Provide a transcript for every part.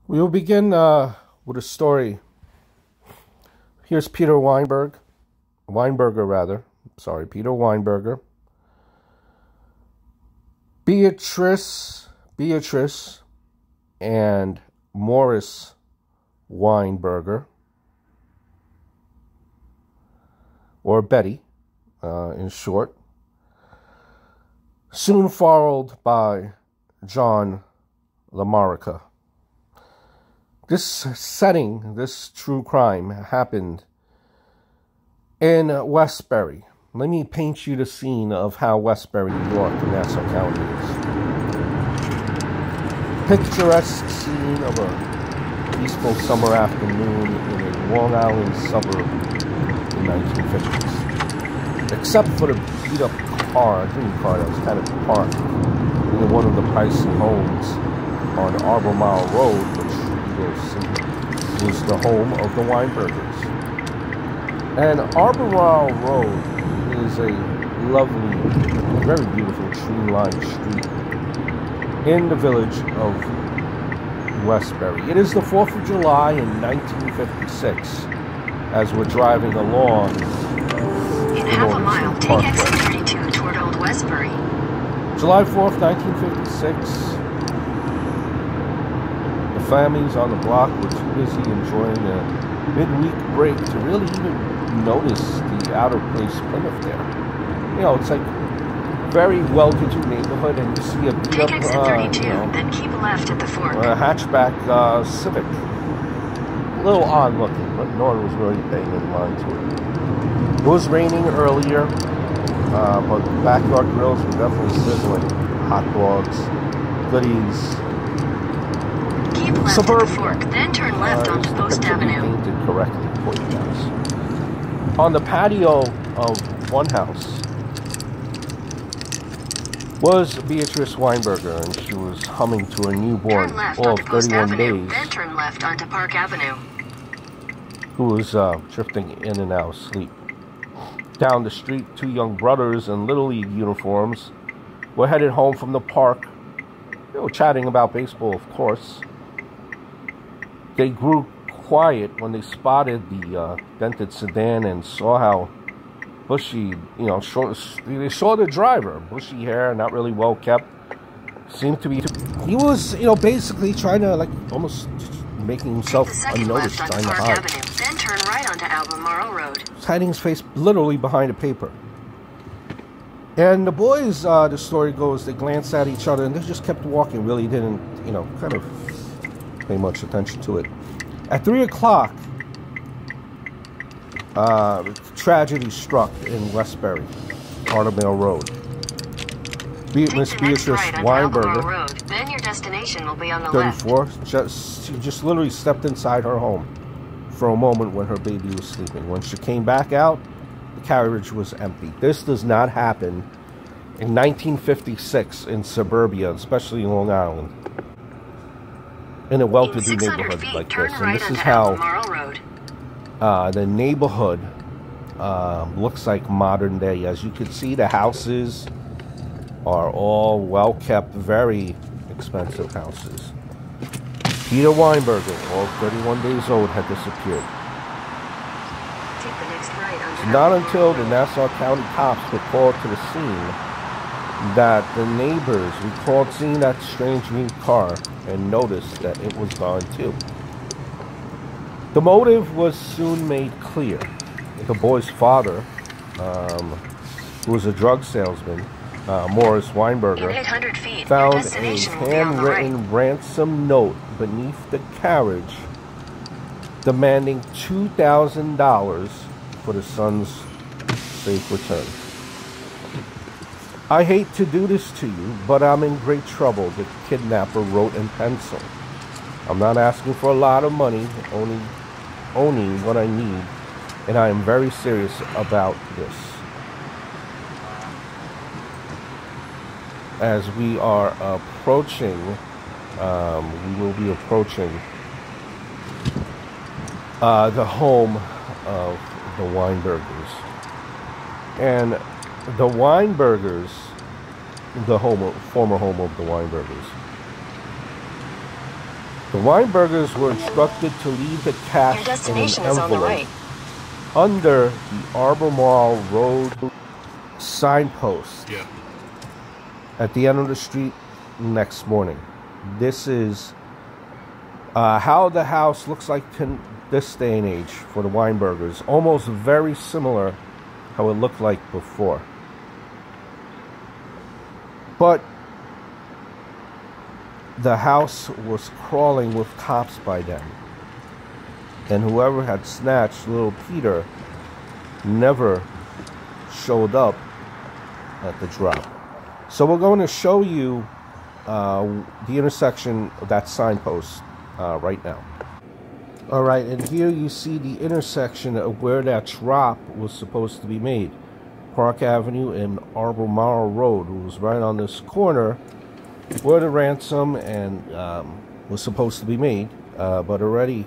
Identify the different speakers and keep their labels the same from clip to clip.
Speaker 1: We will begin with a story. Here's Peter Weinberger rather. Sorry, Peter Weinberger. Beatrice and Morris Weinberger, or Betty in short, soon followed by John LaMarica. This true crime happened in Westbury. Let me paint you the scene of how Westbury, New York, and Nassau County is. Picturesque scene of a peaceful summer afternoon in a Long Island suburb in the 1950s. Except for the beat-up green car that was kind of parked in one of the pricey homes on Albemarle Road, which was the home of the Weinbergers. And Albemarle Road is a lovely, very beautiful tree-lined street in the village of Westbury. It is the 4th of July in 1956 as we're driving along.
Speaker 2: In half a mile, take exit 32 toward Old Westbury.
Speaker 1: July 4th, 1956. The families on the block were too busy enjoying a midweek break to really even notice the out-of-place Plymouth there. You know, it's like a very well-to-do neighborhood, and you see a beat-up,
Speaker 2: take exit 32, then keep left at the fork.
Speaker 1: A hatchback Civic. A little odd-looking, but no one was really paying any mind to it. It was raining earlier, but the backyard grills were definitely sizzling. Hot dogs, goodies.
Speaker 2: Keep left at the fork, then turn left onto Post Avenue.
Speaker 1: Painted correctly for you guys. On the patio of one house was Beatrice Weinberger, and she was humming to her newborn, all of 31 days,
Speaker 2: then turn left onto Park Avenue,
Speaker 1: who was drifting in and out of sleep. Down the street, two young brothers in Little League uniforms were headed home from the park. They were chatting about baseball, of course. They grew quiet when they spotted the dented sedan and saw how bushy, they saw the driver, bushy hair, not really well kept. Seemed to be, he was, basically trying to, almost making himself unnoticed, trying to hide.
Speaker 2: Avenue, then turn right onto Albemarle Road.
Speaker 1: He's hiding his face literally behind a paper. And the boys, the story goes, they glanced at each other and they just kept walking, really didn't, kind of pay much attention to it. At 3 o'clock, tragedy struck in Westbury, Albemarle Road. Miss Beatrice Weinberger,
Speaker 2: Road. Then your destination will be on the
Speaker 1: 34, she just literally stepped inside her home for a moment when her baby was sleeping. When she came back out, the carriage was empty. This does not happen in 1956 in Suburbia, especially in Long Island, in a well-to-do neighborhood like this. And this is how the neighborhood looks like modern day. As you can see, the houses are all well-kept, very expensive houses. Peter Weinberger, all 31 days old, had disappeared.
Speaker 2: Take the next right
Speaker 1: Not until the Nassau County cops were called to the scene that the neighbors recalled seeing that strange green car and noticed that it was gone too. The motive was soon made clear. The boy's father, who was a drug salesman, Morris Weinberger, found a handwritten ransom note beneath the carriage demanding $2,000 for the son's safe return. I hate to do this to you, but I'm in great trouble, the kidnapper wrote in pencil. I'm not asking for a lot of money, only what I need, and I am very serious about this. As we are approaching, we will be approaching the home of the Weinbergers. And the Weinbergers, former home of the Weinbergers, The Weinbergers were instructed to leave the
Speaker 2: Your
Speaker 1: cash in an
Speaker 2: destination is on the
Speaker 1: envelope
Speaker 2: right.
Speaker 1: under the Albemarle Road signpost at the end of the street next morning. This is how the house looks like in this day and age for the Weinbergers. Almost very similar how it looked like before. But the house was crawling with cops by then. And whoever had snatched little Peter never showed up at the drop. So we're going to show you the intersection of that signpost right now. Alright, and here you see the intersection of where that drop was supposed to be made. Park Avenue and Albemarle Road. It was right on this corner where the ransom and was supposed to be made. But already,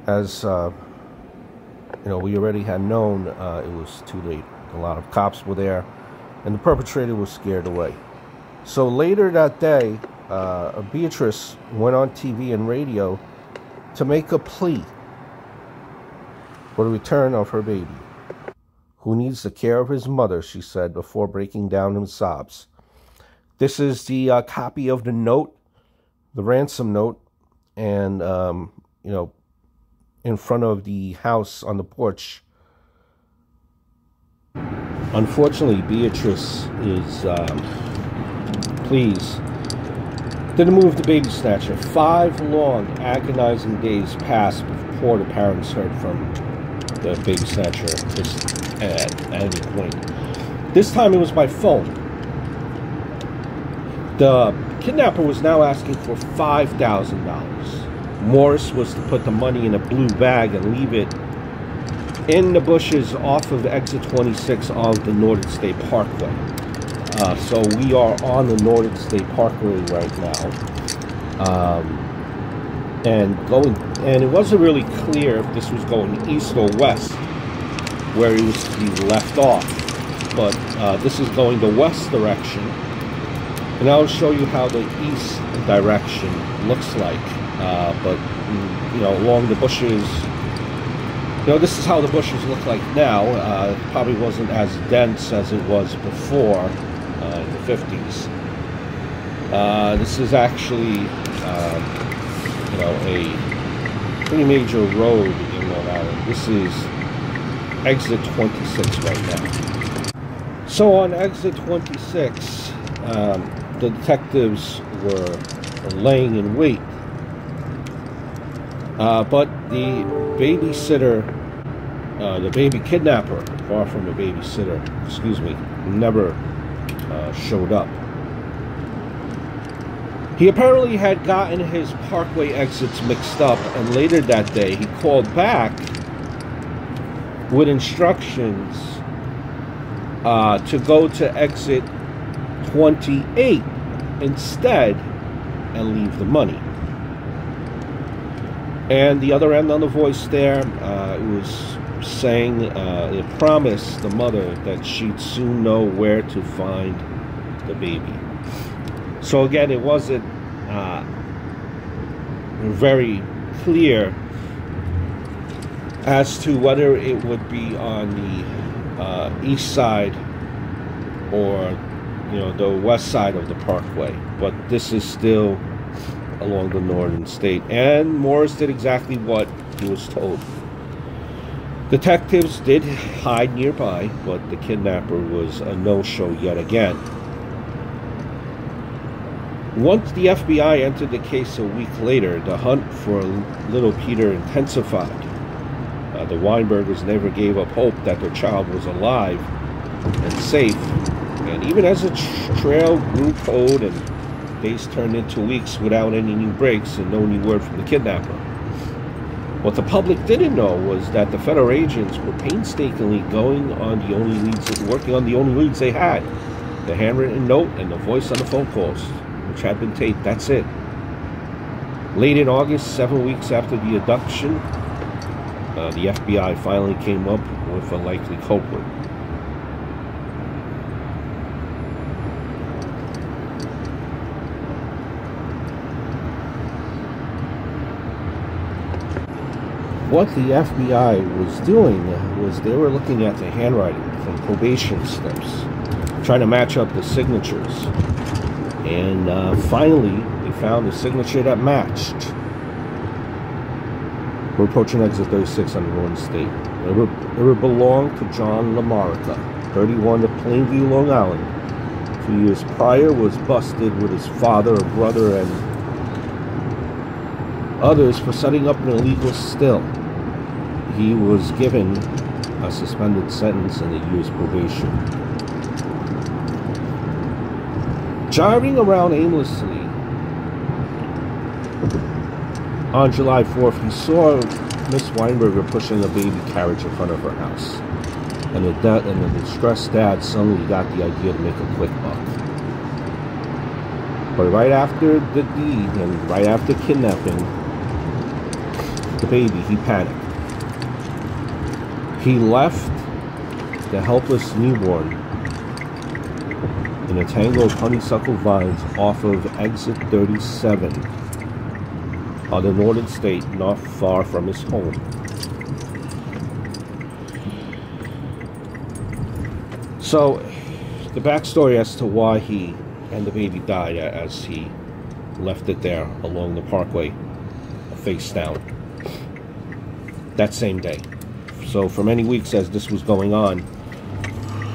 Speaker 1: as we already had known, it was too late. A lot of cops were there, and the perpetrator was scared away. So later that day, Beatrice went on TV and radio to make a plea for the return of her baby, who needs the care of his mother, she said, before breaking down in sobs. This is the copy of the note, the ransom note, and, in front of the house on the porch. Unfortunately, Beatrice is pleased. Didn't move the baby snatcher. 5 long, agonizing days passed before the parents heard from the baby snatcher at any point. This time it was by phone. The kidnapper was now asking for $5,000. Morris was to put the money in a blue bag and leave it in the bushes off of exit 26 of the Northern State Parkway. So we are on the Northern State Parkway right now, and it wasn't really clear if this was going east or west, where he was to be left off. But this is going the west direction, and I'll show you how the east direction looks like. But along the bushes, this is how the bushes look like now. It probably wasn't as dense as it was before. In the 50s. This is actually, a pretty major road in Long Island. This is exit 26 right now. So on exit 26, the detectives were laying in wait. But the babysitter, the baby kidnapper, far from a babysitter, never showed up. He apparently had gotten his parkway exits mixed up, and later that day he called back with instructions to go to exit 28 instead and leave the money. And the other end on the voice there, it was saying it promised the mother that she'd soon know where to find the baby. So again, it wasn't very clear as to whether it would be on the east side or the west side of the parkway, but this is still along the Northern State, and Morris did exactly what he was told. Detectives did hide nearby, but the kidnapper was a no-show yet again. Once the FBI entered the case a week later, the hunt for little Peter intensified. The Weinbergers never gave up hope that their child was alive and safe, and even as the trail grew cold and days turned into weeks without any new breaks and no new word from the kidnapper. What the public didn't know was that the federal agents were painstakingly working on the only leads they had. The handwritten note and the voice on the phone calls, which had been taped. That's it. Late in August, 7 weeks after the abduction, the FBI finally came up with a likely culprit. what the FBI was doing was they were looking at the handwriting from probation slips, trying to match up the signatures. And finally, they found a signature that matched. We're approaching exit 36 on the Northern State. It belonged to John LaMarica, 31 of Plainview, Long Island. 2 years prior, was busted with his father, brother, and others for setting up an illegal still. He was given a suspended sentence and a year's probation. Driving around aimlessly on July 4th, he saw Miss Weinberger pushing a baby carriage in front of her house. And the distressed dad suddenly got the idea to make a quick buck. But right after the deed and right after kidnapping the baby, he panicked. He left the helpless newborn in a tangle of honeysuckle vines off of exit 37 on the Northern State, not far from his home. So, the backstory as to why he and the baby died as he left it there along the parkway, face down, that same day. So, for many weeks as this was going on,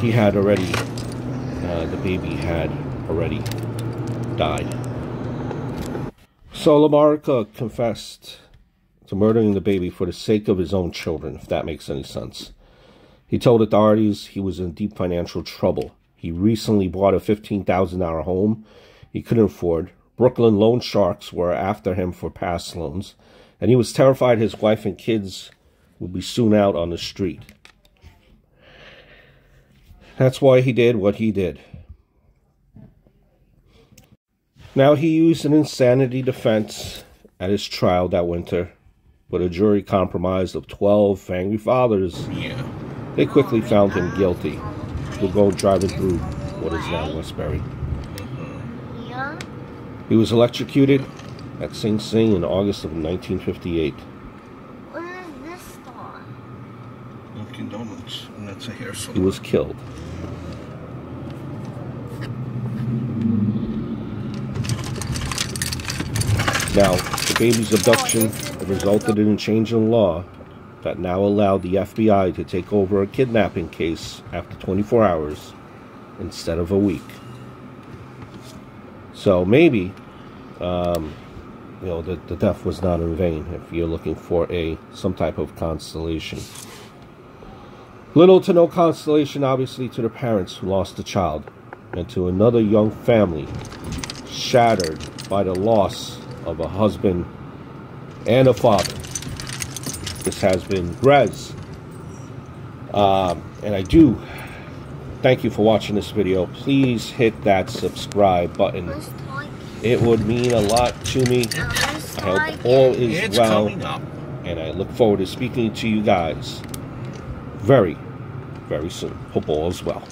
Speaker 1: he had already, the baby had already died. So, LaMarica confessed to murdering the baby for the sake of his own children, if that makes any sense. He told authorities he was in deep financial trouble. He recently bought a $15,000 home he couldn't afford. Brooklyn loan sharks were after him for past loans, and he was terrified his wife and kids would be soon out on the street. That's why he did what he did. Now, he used an insanity defense at his trial that winter, but a jury compromise of 12 angry fathers. They quickly found him guilty. We'll go driving through what is now Westbury. He was electrocuted at Sing Sing in August of 1958.
Speaker 2: What is this store?
Speaker 3: Dunkin' Donuts, and that's a hair salon.
Speaker 1: He was killed. Now, the baby's abduction resulted in a change in law that now allowed the FBI to take over a kidnapping case after 24 hours instead of a week. So maybe, the death was not in vain if you're looking for some type of constellation. Little to no constellation, obviously, to the parents who lost a child, and to another young family shattered by the loss of a husband and a father. This has been Grez, and I do thank you for watching this video. Please hit that subscribe button. It would mean a lot to me. I hope all is well, and I look forward to speaking to you guys very, very soon. Hope all is well.